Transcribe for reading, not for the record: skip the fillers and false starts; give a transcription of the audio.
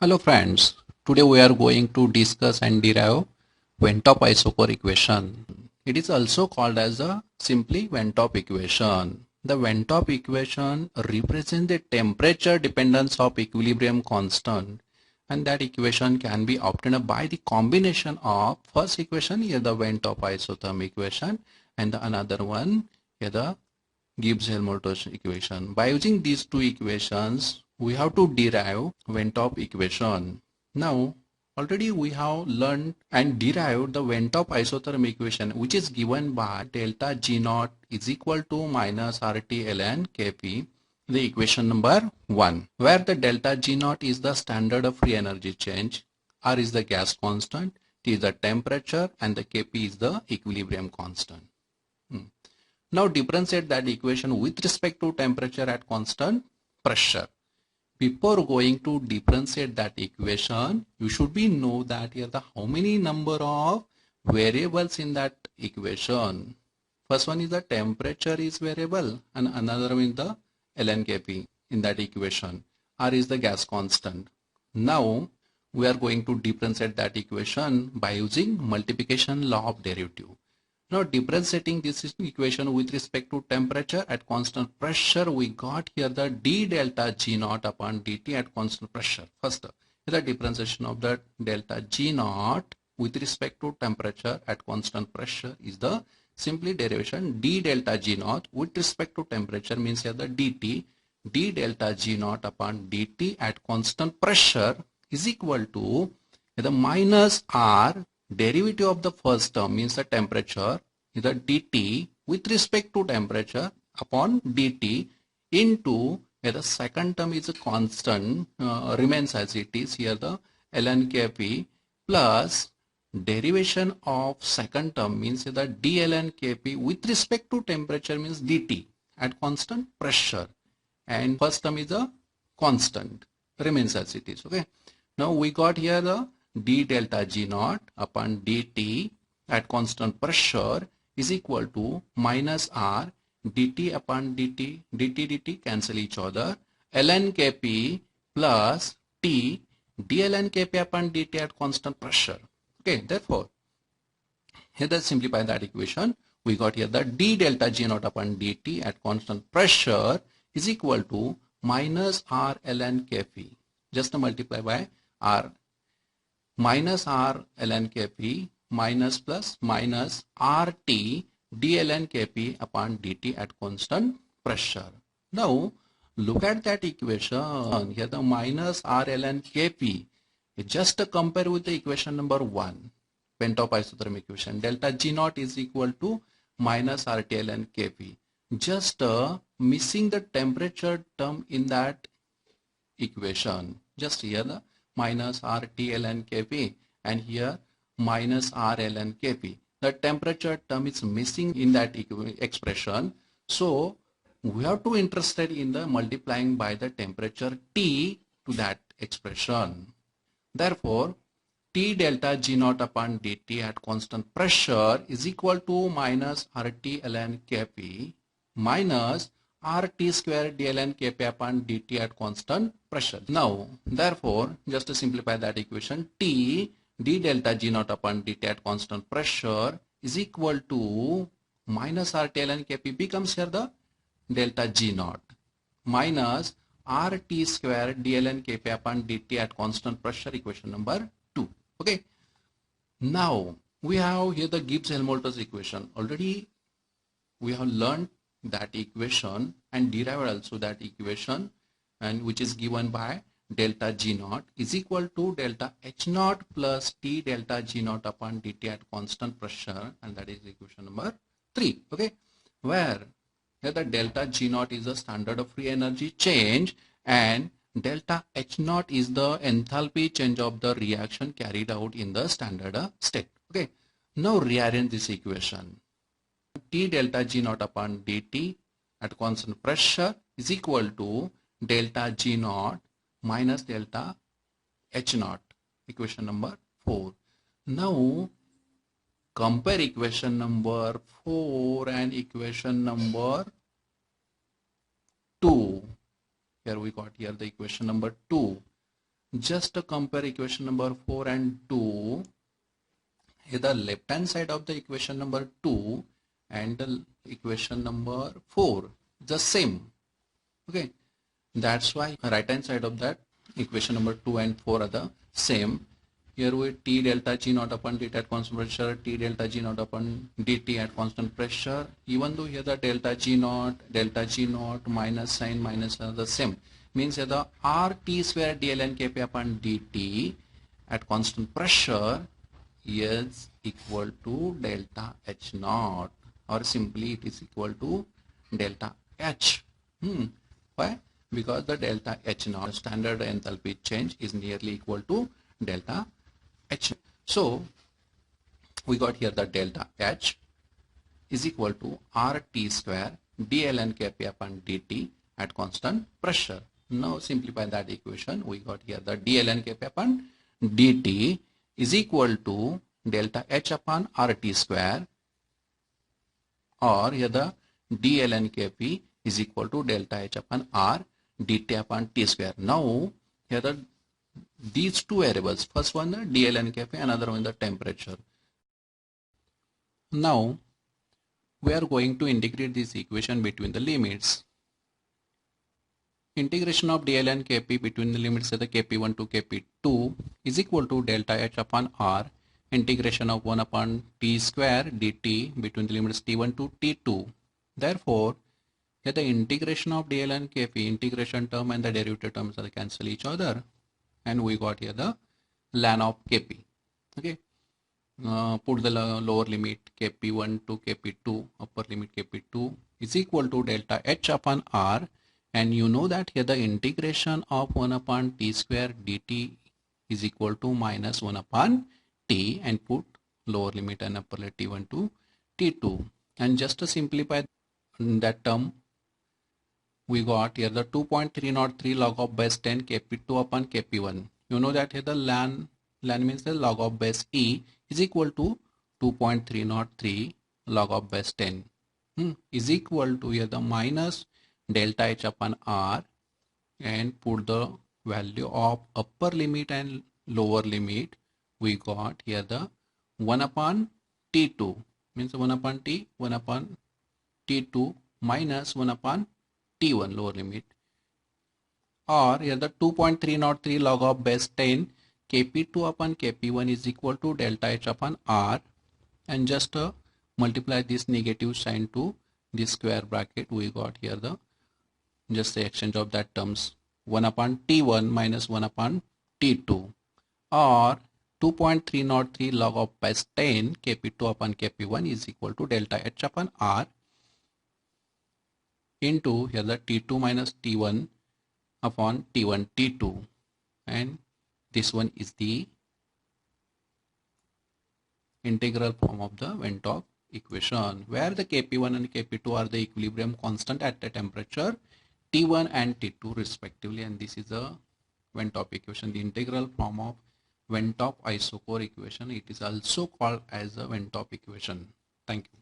Hello friends, today we are going to discuss and derive Ventop-Isokor equation. It is also called as a simply Ventop equation. The Ventop equation represents the temperature dependence of equilibrium constant, and that equation can be obtained by the combination of first equation here the Ventop isotherm equation and the another one here the Gibbs-Helmholtz equation. By using these two equations, we have to derive Ventop equation. Now, already we have learned and derived the Ventop isotherm equation, which is given by delta G naught is equal to minus RT ln Kp, the equation number 1, where the delta G naught is the standard of free energy change, R is the gas constant, T is the temperature, and the Kp is the equilibrium constant. Now differentiate that equation with respect to temperature at constant pressure. Before going to differentiate that equation, you should be know that here the how many number of variables in that equation. First one is the temperature is variable and another one is the ln Kp in that equation. R is the gas constant. Now we are going to differentiate that equation by using multiplication law of derivative. Now differentiating this equation with respect to temperature at constant pressure, we got here the d delta G naught upon dt at constant pressure. First, the differentiation of the delta G naught with respect to temperature at constant pressure is the simply derivation d delta G naught with respect to temperature means here the dt d delta G naught upon dt at constant pressure is equal to the minus R derivative of the first term means the temperature is the dt with respect to temperature upon dt into the second term is a constant remains as it is here the ln Kp plus derivation of second term means the d ln Kp with respect to temperature means dt at constant pressure, and first term is a constant remains as it is. Okay, now we got here the d delta G naught upon dt at constant pressure is equal to minus R dt upon dt cancel each other ln Kp plus T d ln Kp upon dt at constant pressure. Okay, therefore here let's simplify that equation. We got here the d delta G naught upon dt at constant pressure is equal to minus R ln Kp. Just multiply by R minus R ln Kp minus plus minus RT d ln Kp upon dt at constant pressure. Now look at that equation here the minus R ln Kp. Just compare with the equation number 1, Ventop isotherm equation. Delta G naught is equal to minus RT ln Kp. Just missing the temperature term in that equation. Just here the minus RT ln Kp and here minus R ln Kp. The temperature term is missing in that expression. So we have to interested in the multiplying by the temperature T to that expression. Therefore, T delta G naught upon dt at constant pressure is equal to minus RT ln Kp minus RT square d ln Kp upon dt at constant pressure. Now, therefore, just to simplify that equation, T d delta G naught upon dt at constant pressure is equal to minus RT ln Kp becomes here the delta G naught minus RT square d ln Kp upon dt at constant pressure, equation number 2. Okay. Now we have here the Gibbs-Helmholtz equation. Already we have learned that equation and derived also that equation, and which is given by delta G naught is equal to delta H naught plus T delta G naught upon dt at constant pressure, and that is equation number 3. Okay, where here the delta G naught is the standard of free energy change and delta H naught is the enthalpy change of the reaction carried out in the standard state. Okay, now rearrange this equation. T delta G naught upon dt at constant pressure is equal to delta G naught minus delta H naught, equation number 4. Now compare equation number 4 and equation number 2. Here we got here the equation number 2. Just compare equation number 4 and 2. Here the left hand side of the equation number 2 and the equation number 4 the same. Okay, that's why right hand side of that equation number 2 and 4 are the same. Here we T delta G naught upon dt at constant pressure, T delta G naught upon dt at constant pressure. Even though here the delta G naught minus sign minus are the same, means here the RT square dln Kp upon dt at constant pressure is equal to delta H naught, or simply it is equal to delta H. Why? Because the delta H naught standard enthalpy change is nearly equal to delta H. So we got here the delta H is equal to RT square dln Kp upon dt at constant pressure. Now simplify that equation. We got here the dln Kp upon dt is equal to delta H upon RT square, or here the dln Kp is equal to delta H upon R dt upon T square. Now here these two variables, first one the dln Kp, another one the temperature. Now we are going to integrate this equation between the limits. Integration of dln Kp between the limits of the Kp1 to Kp2 is equal to delta H upon R integration of 1 upon T square dt between the limits T1 to T2. Therefore, here the integration of dln Kp, integration term and the derivative terms are cancel each other, and we got here the ln of Kp. Okay, put the lower limit Kp1 to Kp2, upper limit Kp2 is equal to delta H upon R, and you know that here the integration of 1 upon T square dt is equal to minus 1 upon T, and put lower limit and upper limit T1 to T2, and just to simplify that term, we got here the 2.303 log of base 10 Kp2 upon Kp1. You know that here the ln means the log of base E is equal to 2.303 log of base 10 is equal to here the minus delta H upon R, and put the value of upper limit and lower limit. We got here the 1 upon T2 means 1 upon T, 1 upon T2 minus 1 upon T1 lower limit, or here the 2.303 log of base 10 Kp2 upon Kp1 is equal to delta H upon R, and just multiply this negative sign to this square bracket. We got here the just the exchange of that terms 1 upon T1 minus 1 upon T2, or 2.303 log of base 10 Kp2 upon Kp1 is equal to delta H upon R into here the T2 minus T1 upon T1 T2, and this one is the integral form of the Ventop equation, where the Kp1 and Kp2 are the equilibrium constant at the temperature T1 and T2 respectively, and this is the Ventop equation, the integral form of Ventop Isochore equation. It is also called as a Ventop equation. Thank you.